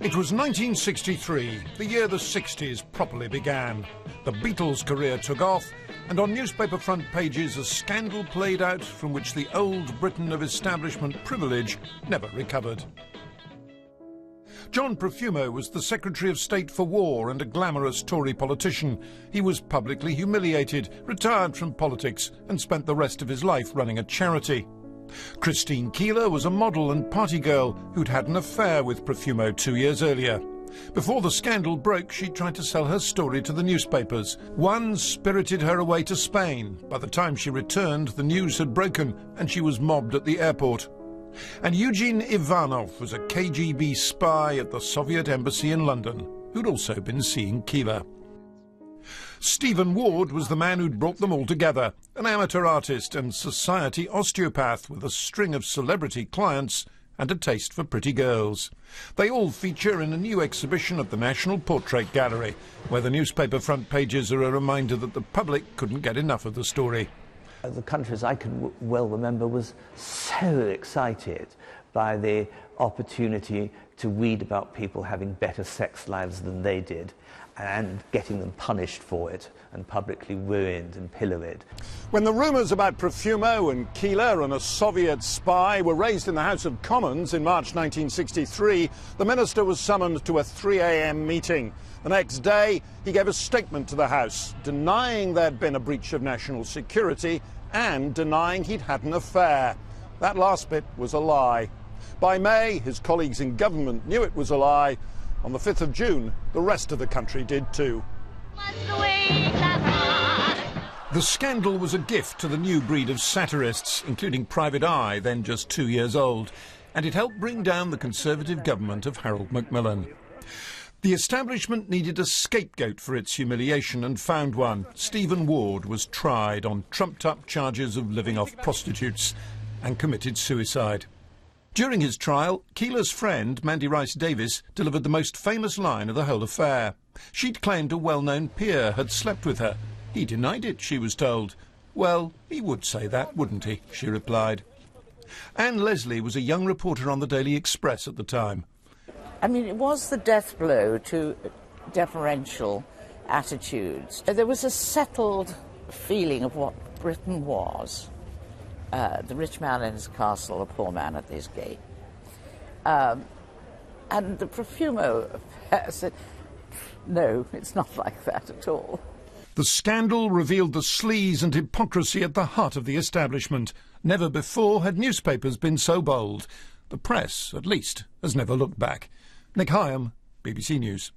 It was 1963, the year the 60s properly began. The Beatles' career took off, and on newspaper front pages a scandal played out from which the old Britain of establishment privilege never recovered. John Profumo was the Secretary of State for War and a glamorous Tory politician. He was publicly humiliated, retired from politics, and spent the rest of his life running a charity. Christine Keeler was a model and party girl who'd had an affair with Profumo 2 years earlier. Before the scandal broke, she tried to sell her story to the newspapers. One spirited her away to Spain. By the time she returned, the news had broken and she was mobbed at the airport. And Eugene Ivanov was a KGB spy at the Soviet embassy in London, who'd also been seeing Keeler. Stephen Ward was the man who'd brought them all together, an amateur artist and society osteopath with a string of celebrity clients and a taste for pretty girls. They all feature in a new exhibition at the National Portrait Gallery, where the newspaper front pages are a reminder that the public couldn't get enough of the story. The countries I can well remember was so excited by the opportunity to read about people having better sex lives than they did and getting them punished for it and publicly ruined and pilloried. When the rumours about Profumo and Keeler and a Soviet spy were raised in the House of Commons in March 1963, the minister was summoned to a 3 a.m. meeting. The next day, he gave a statement to the House, denying there'd been a breach of national security and denying he'd had an affair. That last bit was a lie. By May, his colleagues in government knew it was a lie. On the 5th of June, the rest of the country did too. The scandal was a gift to the new breed of satirists, including Private Eye, then just 2 years old, and it helped bring down the Conservative government of Harold Macmillan. The establishment needed a scapegoat for its humiliation and found one. Stephen Ward was tried on trumped-up charges of living off prostitutes and committed suicide. During his trial, Keeler's friend, Mandy Rice Davis, delivered the most famous line of the whole affair. She'd claimed a well-known peer had slept with her. He denied it, she was told. Well, he would say that, wouldn't he? She replied. Anne Leslie was a young reporter on the Daily Express at the time. I mean, it was the death blow to deferential attitudes. There was a settled feeling of what Britain was. The rich man in his castle, the poor man at his gate. And the Profumo affair said, no, it's not like that at all. The scandal revealed the sleaze and hypocrisy at the heart of the establishment. Never before had newspapers been so bold. The press, at least, has never looked back. Nick Higham, BBC News.